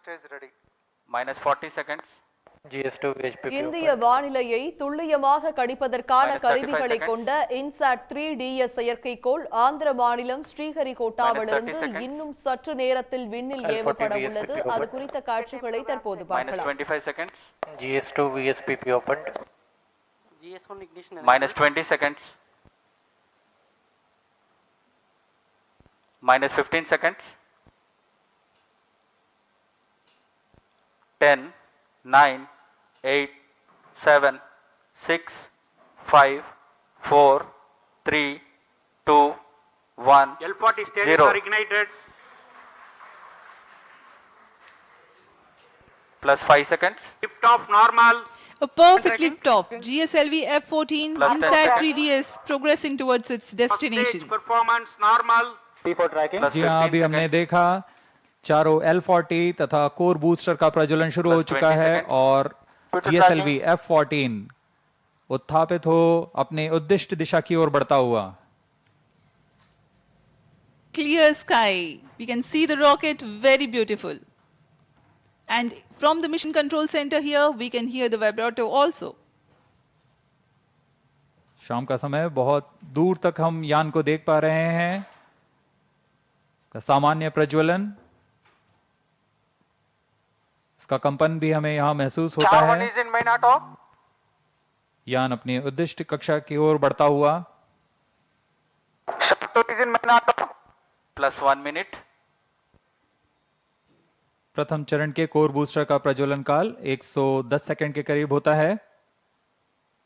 stage ready. Minus 40 seconds. GS2 VHPP இந்திய வானிலையை துல்லியமாக கணிப்பதற்கான கருவிகளை கொண்ட இன்சாட் 3DS செயற்கைக்கோள் ஆந்திர மாநிலம் ஸ்ரீஹரிகோட்டாவிலிருந்து இன்னும் சற்று நேரத்தில் விண்ணில் ஏவப்பட உள்ளது. அது குறித்த காட்சிகளை தற்போது பார்க்கலாம். Minus 25 seconds. GS2 VSPP opened. GS1 ignition. Minus 20 seconds. Minus 15 seconds. 10, 9, 8, 7, 6, 5, 4, 3, 2, 1. L40 stages 0. are ignited. Plus 5 seconds. Lift off normal. A perfect lift-off. GSLV F-14 Plus 10 INSAT seconds. 3DS progressing towards its First destination. stage performance normal. T4 tracking. Plus जी हाँ, 15 अभी हमने seconds. देखा चारों L40 तथा core booster का प्रज्वलन शुरू हो Plus चुका 20 है seconds. और GSLV F-14 उत्थापित हो अपने उद्दिष्ट दिशा की ओर बढ़ता हुआ. Clear sky. We can see the rocket, very beautiful. And from the mission control center here, we can hear the vibrato also. शाम का समय बहुत दूर तक हम यान को देख पा रहे हैं. इसका सामान्य प्रज्वलन, इसका कंपन भी हमें यहाँ महसूस होता Char 1 है. is in main auto. यान अपनी उद्दिष्ट कक्षा की ओर बढ़ता हुआ. Char 2 is in main auto. Plus 1 minute. प्रथम चरण के कोर बूस्टर का प्रज्वलन काल 110 सेकंड के करीब होता है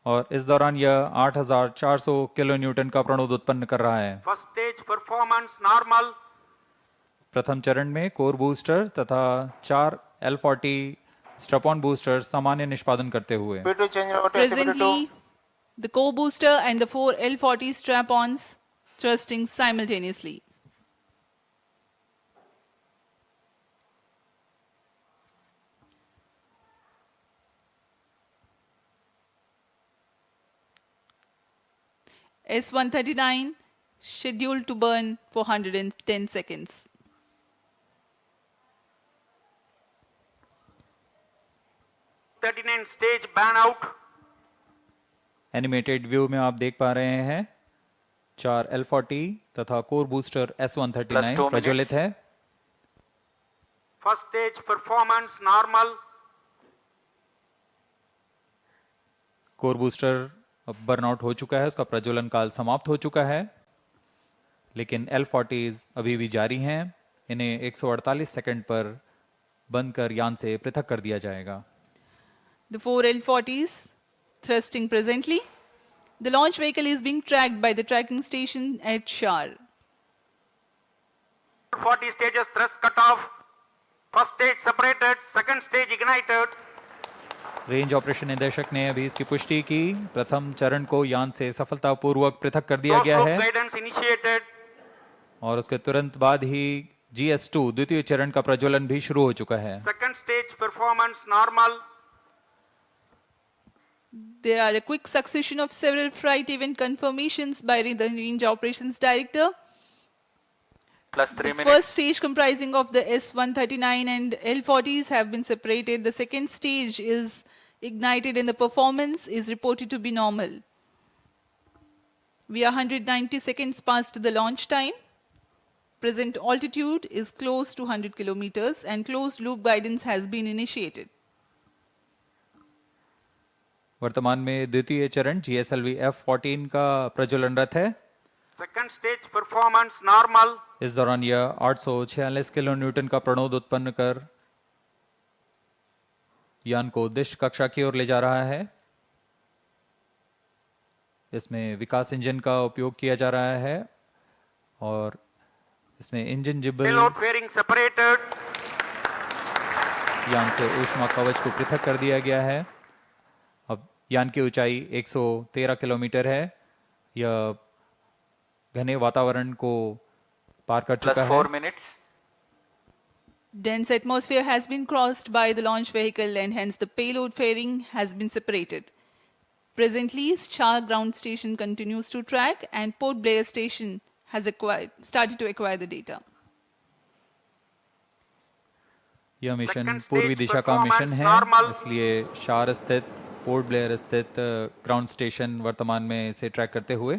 और इस दौरान यह 8400 किलो न्यूटन का प्रणोद उत्पन्न कर रहा है. First stage performance normal. प्रथम चरण में कोर बूस्टर तथा 4 L40 स्ट्रैप-ऑन बूस्टर सामान्य निष्पादन करते हुए. Presently, the co-booster and the 4 L40 strap-ons thrusting simultaneously. S-139 scheduled to burn for 110 seconds. '39 stage ban out. Animated view में आप देख पा रहे हैं 4 L40 तथा core booster Plus 2 S-139 minutes. प्रज्वलित है. First stage performance normal. Core booster अब बर्नआउट हो चुका है, उसका प्रज्वलन काल समाप्त हो चुका है, लेकिन L40 अभी भी जारी हैं. इन्हें 148 सेकंड पर बंद कर यान से पृथक कर दिया जाएगा. The 4 L40s thrusting presently. The launch vehicle is being tracked by the tracking station at Shar. 40 stages thrust cut off. First stage separated. Second stage ignited. Range operation निदेशक ने अभी इसकी पुष्टि की. प्रथम चरण को यान से सफलतापूर्वक पृथक कर दिया गया है Guidance initiated. और उसके तुरंत बाद ही GS2 द्वितीय चरण का प्रज्वलन भी शुरू हो चुका है. Second stage performance normal. There are a quick succession of several flight event confirmations by the Range Operations Director. Plus 3 The minutes. first stage comprising of the S-139 and L-40s have been separated. The second stage is ignited and the performance is reported to be normal. We are 190 seconds past the launch time. Present altitude is close to 100 kilometers and closed loop guidance has been initiated. वर्तमान में द्वितीय चरण GSLV F-14 का प्रज्वलनरत है. Second stage performance normal. इस दौरान यह 846 kilo Newton का प्रणोद उत्पन्न कर यान को उद्दिष्ट कक्षा की ओर ले जा रहा है. इसमें विकास इंजन का उपयोग किया जा रहा है और इसमें इंजन जिबल Payload fairing separated. यान से ऊष्मा कवच को पृथक कर दिया गया है. अब यान की ऊंचाई 113 किलोमीटर है. यह घने वातावरण को पार कर Plus चुका है. 4 minutes. Dense atmosphere has been crossed by the launch vehicle and hence the payload fairing has been separated. Presently, Shah ground station continues to track and Port Blair station has started to acquire the data. यह mission Second पूर्वी stage दिशा का mission performance है, normal. इसलिए शार स्थित port Blair स्थित ground station वर्तमान में इसे ट्रैक करते हुए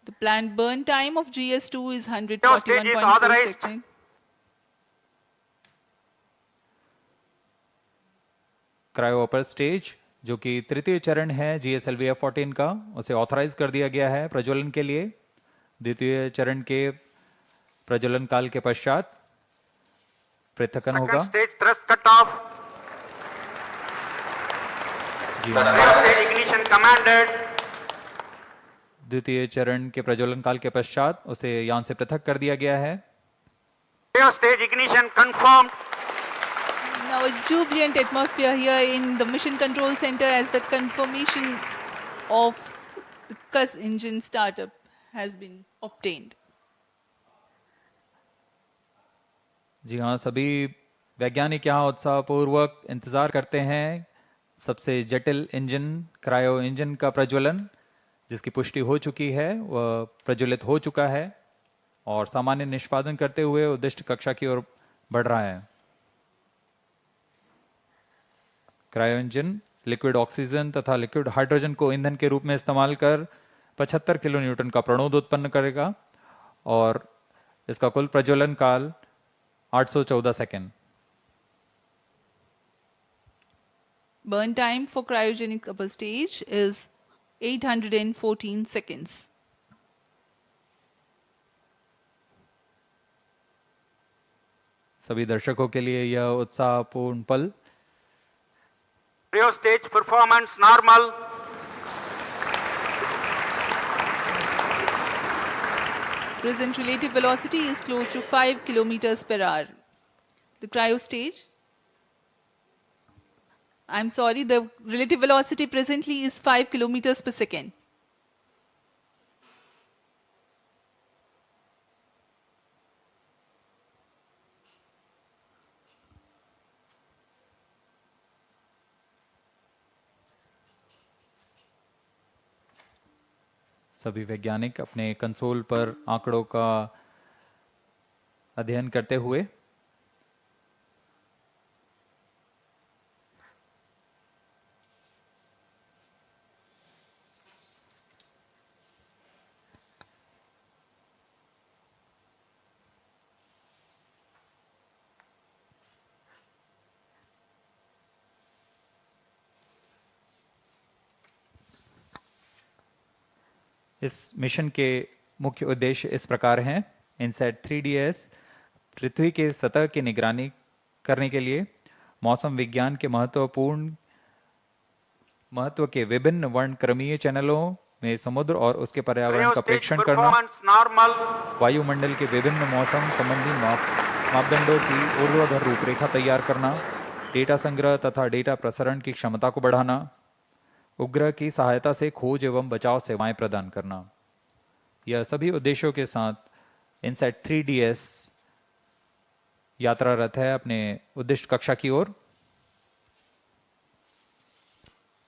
The planned burn time of GS2 is stage is 141.4 authorized. seconds. Cryo upper stage जो कि तृतीय चरण है GSLV F14 का, उसे ऑथराइज कर दिया गया है प्रज्वलन के लिए। द्वितीय चरण के प्रज्वलन काल के पश्चात पृथक्करण होगा। Second stage thrust cutoff. जी Third हाँ, stage ignition commanded. द्वितीय चरण के प्रज्वलन काल के पश्चात उसे यान से पृथक कर दिया गया है। Cryo stage ignition confirmed. Now a jubilant atmosphere here in the Mission Control Center as the confirmation of the CUS engine startup has been obtained. जी हाँ, सभी वैज्ञानिक यहाँ उत्साहपूर्वक इंतजार करते हैं सबसे जटिल इंजन क्रायो इंजन का प्रज्वलन, जिसकी पुष्टि हो चुकी है, वह प्रज्वलित हो चुका है और सामान्य निष्पादन करते हुए उद्दिष्ट कक्षा की ओर बढ़ रहा है। क्रायो इंजन लिक्विड ऑक्सीजन तथा लिक्विड हाइड्रोजन को ईंधन के रूप में इस्तेमाल कर 75 किलो न्यूटन का प्रणोद उत्पन्न करेगा और इसका कुल प्रज्वलन काल 814 second. Burn time for cryogenic upper stage is 814 seconds. सभी दर्शकों के लिए यह उत्साहपूर्ण पल। Cryo stage performance normal. Present relative velocity is close to 5 kilometers per hour. The cryo stage, I'm sorry, the relative velocity presently is 5 kilometers per second. सभी वैज्ञानिक अपने console पर आंकड़ों का अध्ययन करते हुए इस मिशन के मुख्य उद्देश्य इस प्रकार हैं। इनसैट 3DS पृथ्वी के सतह की निगरानी करने के लिए मौसम विज्ञान के महत्व के विभिन्न वर्णक्रमीय चैनलों में समुद्र और उसके पर्यावरण Cryo का stage प्रेक्षण करना, performance normal. वायुमंडल के विभिन्न मौसम संबंधी मापदंडों की ऊर्ध्वाधर रूपरेखा तैयार करना, डेटा संग्रह तथा डेटा प्रसारण की क्षमता को बढ़ाना, उपग्रह की सहायता से खोज एवं बचाव सेवाएं प्रदान करना। यह सभी उद्देश्यों के साथ इनसैट 3DS यात्रारत है अपने उद्दिष्ट कक्षा की ओर।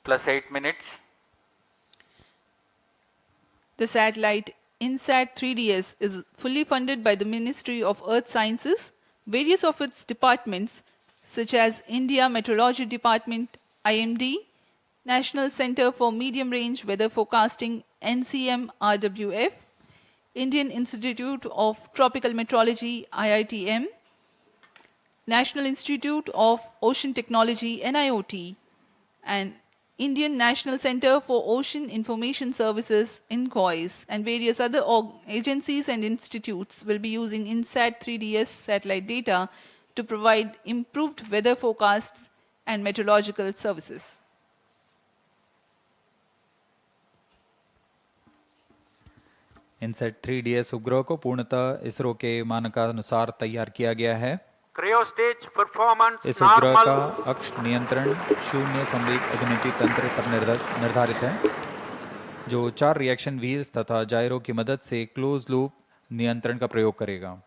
+8 minutes. The satellite INSAT 3DS is fully funded by the Ministry of Earth Sciences. Various of its departments, such as India Meteorology Department, IMD, National Center for Medium Range Weather Forecasting, NCM RWF, Indian Institute of Tropical Meteorology, IITM, National Institute of Ocean Technology, NIOT, and Indian National Center for Ocean Information Services, INCOIS, and various other agencies and institutes will be using INSAT 3DS satellite data to provide improved weather forecasts and meteorological services. INSAT 3DS उपग्रह को पूर्णतः इसरो के मानकानुसार तैयार किया गया है। Cryo stage performance इस उपग्रह normal. का अक्ष नियंत्रण शून्य संवेग अभिनति तंत्र पर निर्धारित है, जो 4 रिएक्शन व्हील्स तथा जायरो की मदद से क्लोज लूप नियंत्रण का प्रयोग करेगा।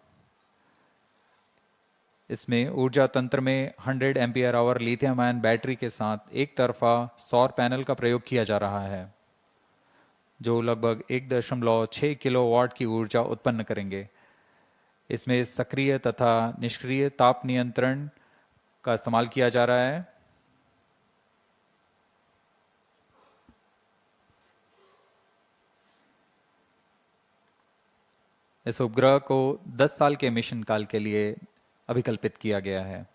इसमें ऊर्जा तंत्र में 100 ampere hour lithium ion battery के साथ एक तरफा सौर पैनल का प्रयोग किया जा रहा है। जो लगभग 1.6 किलोवाट की ऊर्जा उत्पन्न करेंगे। इसमें सक्रिय तथा निष्क्रिय ताप नियंत्रण का इस्तेमाल किया जा रहा है। इस उपग्रह को 10 साल के मिशन काल के लिए अभिकल्पित किया गया है।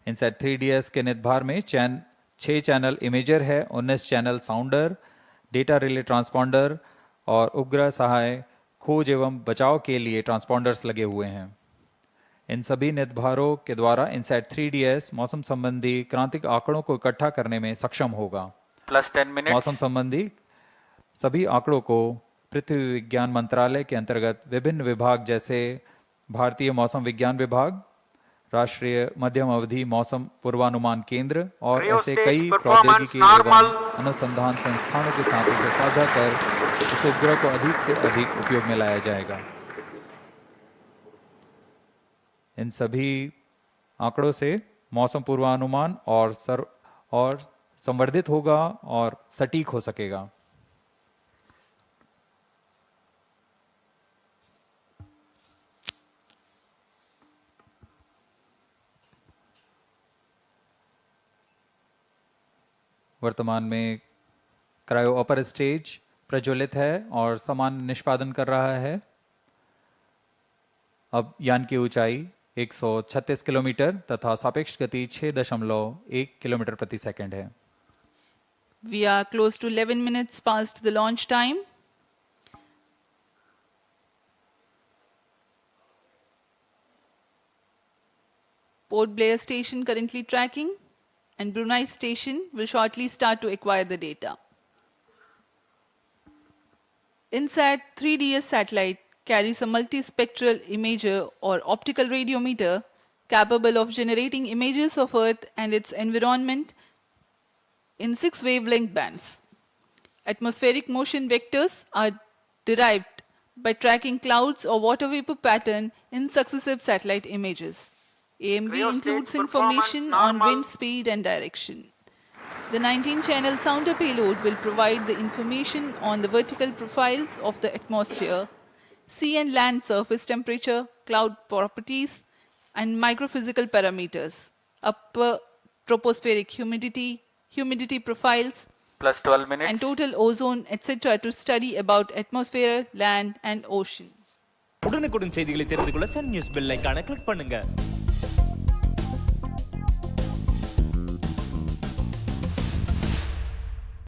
इनसैट 3DS के निदभार में 6 चैनल इमेजर है, 19 चैनल साउंडर, डेटा रिले ट्रांसपॉन्डर और उपग्रह सहाय खोज एवं बचाव के लिए ट्रांसपॉन्डर्स लगे हुए हैं। इन सभी निदभारों के द्वारा इनसैट 3DS मौसम संबंधी क्रांतिक आंकड़ों को इकट्ठा करने में सक्षम होगा। Plus 10 minutes. मौसम संबंधी सभी आंकड़ों को पृथ्वी विज्ञान मंत्रालय के अंतर्गत विभिन्न विभाग जैसे भारतीय मौसम विज्ञान विभाग, राष्ट्रीय मध्यम अवधि मौसम पूर्वानुमान केंद्र और ऐसे कई प्रौद्योगिकी एवं अनुसंधान संस्थानों के साथ इसे साझा कर इस उपग्रह को अधिक से अधिक उपयोग में लाया जाएगा। इन सभी आंकड़ों से मौसम पूर्वानुमान और संवर्धित होगा और सटीक हो सकेगा। वर्तमान में क्रायो अपर स्टेज प्रज्वलित है और समान निष्पादन कर रहा है। अब यान की ऊंचाई 136 किलोमीटर तथा सापेक्ष गति 6.1 किलोमीटर प्रति सेकंड है। We are close to 11 minutes past the launch time. Port Blair station currently tracking, and Brunei station will shortly start to acquire the data. INSAT 3DS satellite carries a multispectral imager or optical radiometer capable of generating images of Earth and its environment in 6 wavelength bands. Atmospheric motion vectors are derived by tracking clouds or water vapor pattern in successive satellite images. AMV includes information on wind speed and direction. The 19-channel sounder payload will provide the information on the vertical profiles of the atmosphere, sea and land surface temperature, cloud properties, and microphysical parameters, upper tropospheric humidity profiles, Plus 12 minutes. and total ozone, etc. to study about atmosphere, land, and ocean. உடனுக்குடன் செய்திகளை தெரிந்து கொள்ள Sun news bell ஐகானை click பண்ணுங்க.